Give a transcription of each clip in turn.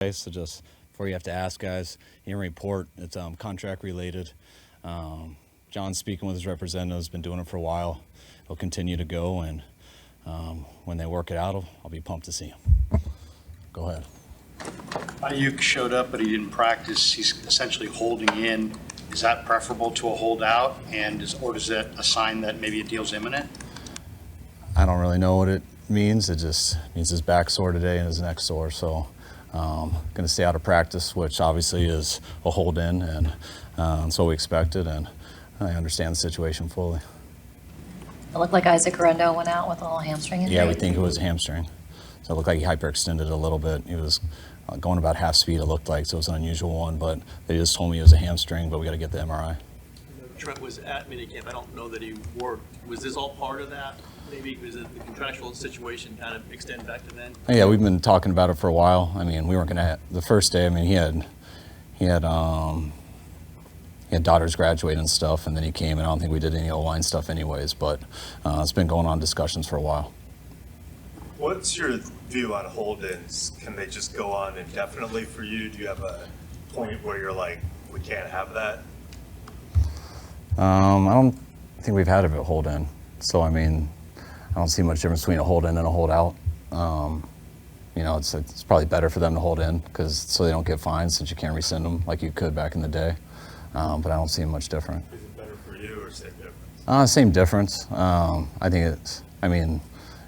So just before you have to ask, guys, in your report, it's contract related. John's speaking with his representatives, been doing it for a while. He'll continue to go, and when they work it out, I'll be pumped to see him. Go ahead. Ayuk showed up, but he didn't practice. He's essentially holding in. Is that preferable to a holdout? Or does that a sign that maybe a deal's imminent? I don't really know what it means. It just means his back's sore today and his neck's sore. So going to stay out of practice, which obviously is a hold in, and that's what we expected. And I understand the situation fully. It looked like Isaac Rendell went out with a little hamstring injury. Yeah, we think it was a hamstring. So it looked like he hyperextended a little bit. He was going about half speed, it looked like, so it was an unusual one, but they just told me it was a hamstring, but we got to get the MRI. Trent was at minicamp. I don't know that he worked. Was this all part of that? Maybe was it the contractual situation kind of extend back to then? Yeah, we've been talking about it for a while. I mean, we weren't going to the first day. I mean, he had daughters graduate and stuff, and then he came, and I don't think we did any O-line stuff anyways, but it's been going on discussions for a while. What's your view on hold-ins? Can they just go on indefinitely for you? Do you have a point where you're like, we can't have that? I don't think we've had a hold-in. So, I mean, I don't see much difference between a hold-in and a hold-out. You know, it's probably better for them to hold in so they don't get fined, since you can't rescind them like you could back in the day. But I don't see much different. Is it better for you or same difference? Same difference. I think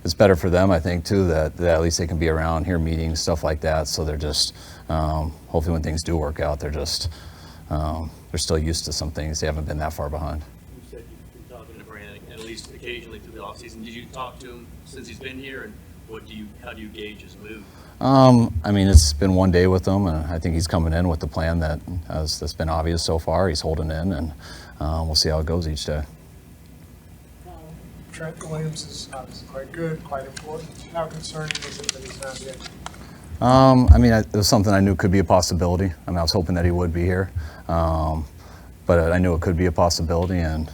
it's better for them, I think, too, that at least they can be around, hear meetings, stuff like that. So they're just, hopefully when things do work out, they're still used to some things. They haven't been that far behind. You said you've been talking to Brandon at least occasionally through the offseason. Did you talk to him since he's been here, and how do you gauge his move? I mean, it's been one day with him, and I think he's coming in with the plan that's been obvious so far. He's holding in, and we'll see how it goes each day. Trent Williams is obviously quite good, quite important. How concerning is it that he's not yet? I mean, it was something I knew could be a possibility. I mean, I was hoping that he would be here, but I knew it could be a possibility, and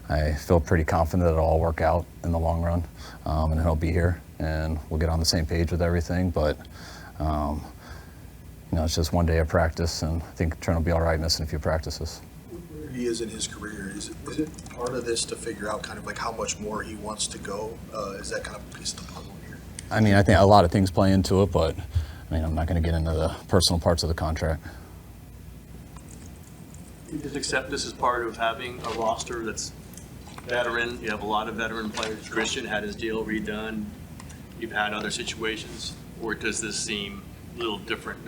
I feel pretty confident that it'll all work out in the long run, and he'll be here, and we'll get on the same page with everything. But you know, it's just one day of practice, and I think Trent will be all right missing a few practices. Where he is in his career, is it part of this to figure out kind of like how much more he wants to go? Is that kind of a piece of the puzzle here? I mean, I think a lot of things play into it, but I mean, I'm not going to get into the personal parts of the contract. You just accept this as part of having a roster that's veteran. You have a lot of veteran players. Christian had his deal redone. You've had other situations. Or does this seem a little different?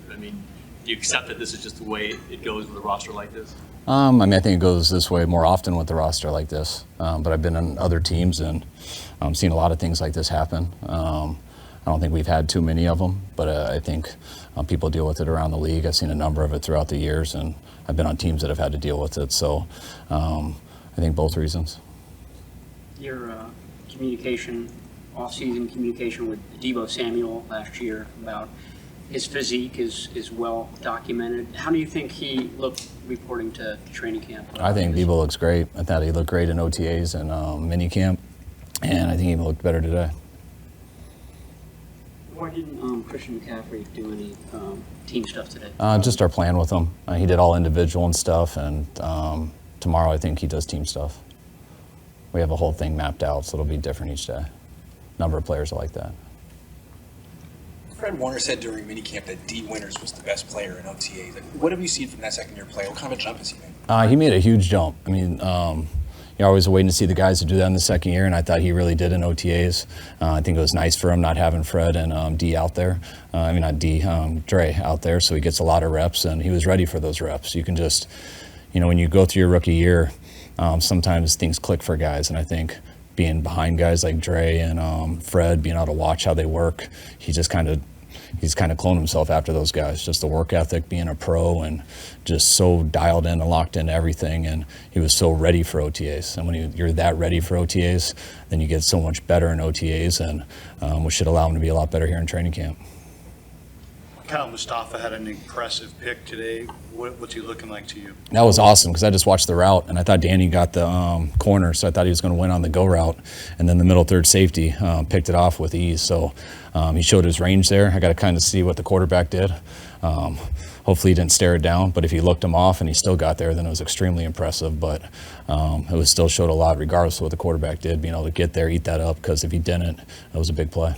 I mean, do you accept that this is just the way it goes with a roster like this? I mean, I think it goes this way more often with the roster like this. But I've been on other teams and seen a lot of things like this happen. I don't think we've had too many of them, but I think people deal with it around the league. I've seen a number of it throughout the years, and I've been on teams that have had to deal with it. So I think both reasons. Your communication, off-season communication with Deebo Samuel last year about his physique is well documented. How do you think he looked reporting to training camp? I think Deebo looks great. I thought he looked great in OTAs and mini camp, and I think he looked better today. Why didn't Christian McCaffrey do any team stuff today? Just our plan with him. He did all individual and stuff, and tomorrow I think he does team stuff. We have a whole thing mapped out, so it'll be different each day. Number of players are like that. Fred Warner said during minicamp that D. Winters was the best player in OTAs. Like, what have you seen from that second-year player? What kind of a jump has he made? He made a huge jump. I mean, you're always waiting to see the guys who do that in the second year, and I thought he really did in OTAs. I think it was nice for him not having Fred and D out there. Dre out there, so he gets a lot of reps, and he was ready for those reps. You can just, you know, when you go through your rookie year, sometimes things click for guys, and I think being behind guys like Dre and Fred, being able to watch how they work, he's kind of cloned himself after those guys. Just the work ethic, being a pro, and just so dialed in and locked into everything. And he was so ready for OTAs. And when you're that ready for OTAs, then you get so much better in OTAs, and which should allow him to be a lot better here in training camp. Kyle Mustafa had an impressive pick today. What's he looking like to you? That was awesome because I just watched the route, and I thought Danny got the corner, so I thought he was going to win on the go route. And then the middle third safety picked it off with ease. So he showed his range there. I got to kind of see what the quarterback did. Hopefully he didn't stare it down, but if he looked him off and he still got there, then it was extremely impressive. But it was still showed a lot regardless of what the quarterback did, being able to get there, eat that up, because if he didn't, that was a big play.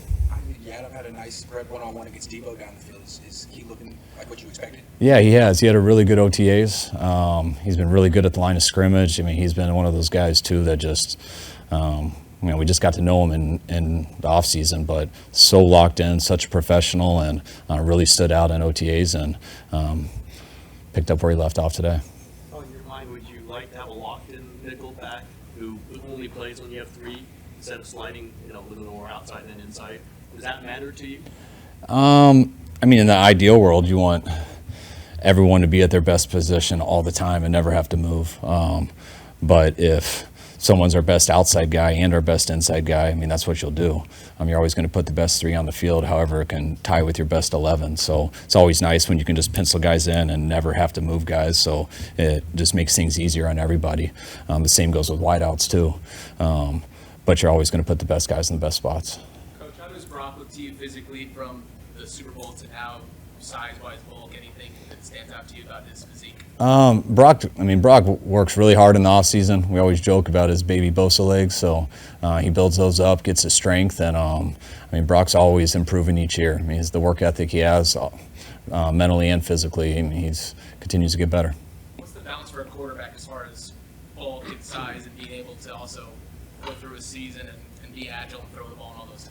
Adam had a nice spread one-on-one against Debo down the field. Is he looking like what you expected? Yeah, he has. He had a really good OTAs. He's been really good at the line of scrimmage. I mean, he's been one of those guys, too, that just, we just got to know him in the offseason, but so locked in, such a professional, and really stood out in OTAs and picked up where he left off today. Oh, in your mind, would you like to have a locked-in nickel back who only plays when you have three instead of sliding, a little more outside than inside? Does that matter to you? In the ideal world, you want everyone to be at their best position all the time and never have to move. But if someone's our best outside guy and our best inside guy, that's what you'll do. You're always going to put the best three on the field, however it can tie with your best 11. So it's always nice when you can just pencil guys in and never have to move guys. So it just makes things easier on everybody. The same goes with wideouts too. But you're always going to put the best guys in the best spots. Coach, how does Brock look to you physically from the Super Bowl to now, size-wise, bulk, anything that stands out to you about his physique? Brock works really hard in the offseason. We always joke about his baby Bosa legs, so he builds those up, gets his strength, and Brock's always improving each year. It's the work ethic he has, mentally and physically. He's continues to get better. What's the balance for a quarterback as far as bulk and size and being able to also go through a season and be agile and throw the ball and all those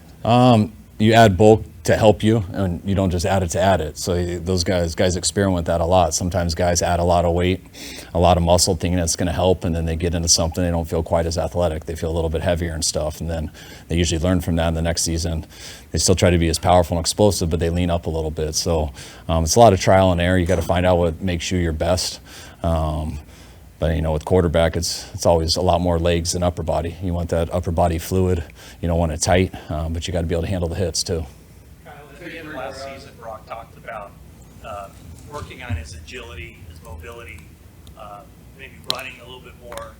things? You add bulk to help you, and you don't just add it to add it. So those guys experiment with that a lot. Sometimes guys add a lot of weight, a lot of muscle, thinking that's going to help, and then they get into something, they don't feel quite as athletic. They feel a little bit heavier and stuff, and then they usually learn from that in the next season. They still try to be as powerful and explosive, but they lean up a little bit. So it's a lot of trial and error. You got to find out what makes you your best. But with quarterback, it's always a lot more legs than upper body. You want that upper body fluid. You don't want it tight, but you got to be able to handle the hits too. Kyle, at the end of last season, Brock talked about working on his agility, his mobility, maybe running a little bit more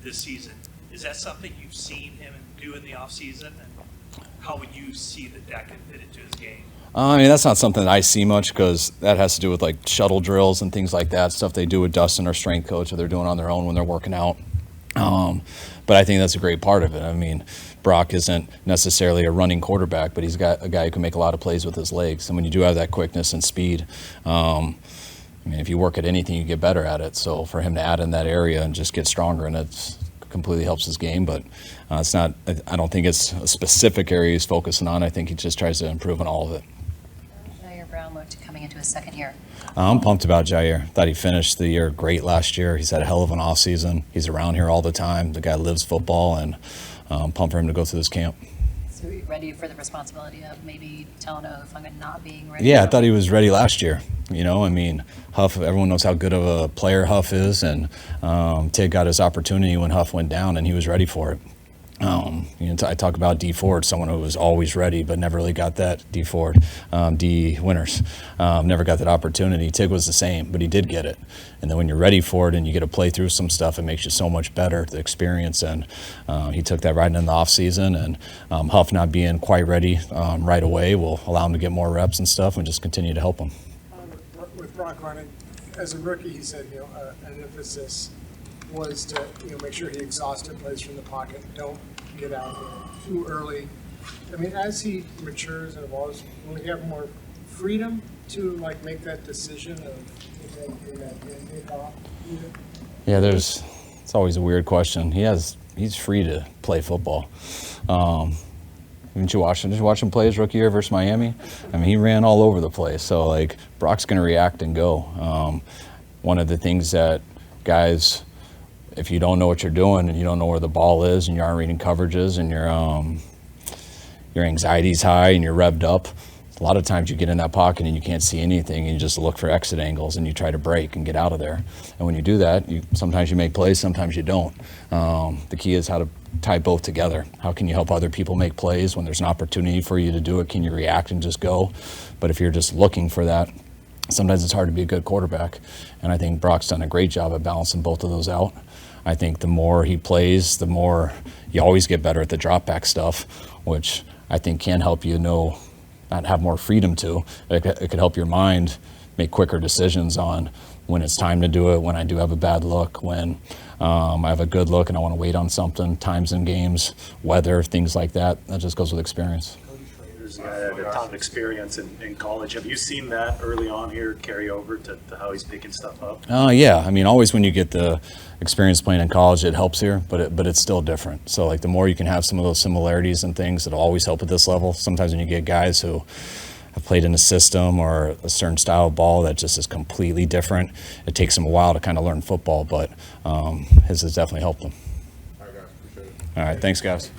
this season. Is that something you've seen him do in the offseason? And how would you see that could fit into his game? That's not something that I see much because that has to do with like shuttle drills and things like that, stuff they do with Dustin, our strength coach, or they're doing on their own when they're working out. But I think that's a great part of it. Brock isn't necessarily a running quarterback, but he's got a guy who can make a lot of plays with his legs. And when you do have that quickness and speed, if you work at anything, you get better at it. So for him to add in that area and just get stronger, and it completely helps his game. But it's not. I don't think it's a specific area he's focusing on. I think he just tries to improve on all of it. Ji'Ayir Brown looked coming into his second year. I'm pumped about Ji'Ayir. Thought he finished the year great last year. He's had a hell of an offseason. He's around here all the time. The guy lives football, and pumped for him to go through this camp. So are you ready for the responsibility of maybe telling Oath I'm not being ready? Yeah, I thought he was ready last year. Huff, everyone knows how good of a player Huff is, and Tig got his opportunity when Huff went down, and he was ready for it. I talk about D Ford, someone who was always ready but never really got that. D Ford, D Winters, never got that opportunity. Tig was the same, but he did get it. And then when you're ready for it and you get to play through some stuff, it makes you so much better, the experience. And he took that right in the offseason, and Huff not being quite ready right away will allow him to get more reps and stuff and just continue to help him. With Brock running, as a rookie, he said, an emphasis was to make sure he exhausted plays from the pocket. Don't get out too early. As he matures and evolves, will he have more freedom to make that decision of taking that off? Yeah, it's always a weird question. He's free to play football. Did you watch him play his rookie year versus Miami? He ran all over the place. So Brock's going to react and go. One of the things that guys, if you don't know what you're doing and you don't know where the ball is and you aren't reading coverages and your anxiety's high and you're revved up, a lot of times you get in that pocket and you can't see anything and you just look for exit angles and you try to break and get out of there. And when you do that, sometimes you make plays, sometimes you don't. The key is how to tie both together. How can you help other people make plays when there's an opportunity for you to do it? Can you react and just go? But if you're just looking for that, sometimes it's hard to be a good quarterback. And I think Brock's done a great job of balancing both of those out. I think the more he plays, the more you always get better at the drop back stuff, which I think can help you not have more freedom to. It could help your mind make quicker decisions on when it's time to do it, when I do have a bad look, when I have a good look and I want to wait on something, times in games, weather, things like that. That just goes with experience. There's a guy that had a ton of experience in college. Have you seen that early on here carry over to how he's picking stuff up? Yeah, I mean, always when you get the experience playing in college, it helps here, but it's still different. So like the more you can have some of those similarities and things, it'll always help at this level. Sometimes when you get guys who have played in a system or a certain style of ball that just is completely different, it takes them a while to kind of learn football, but his has definitely helped them. All right, guys, appreciate it. All right, thanks, guys.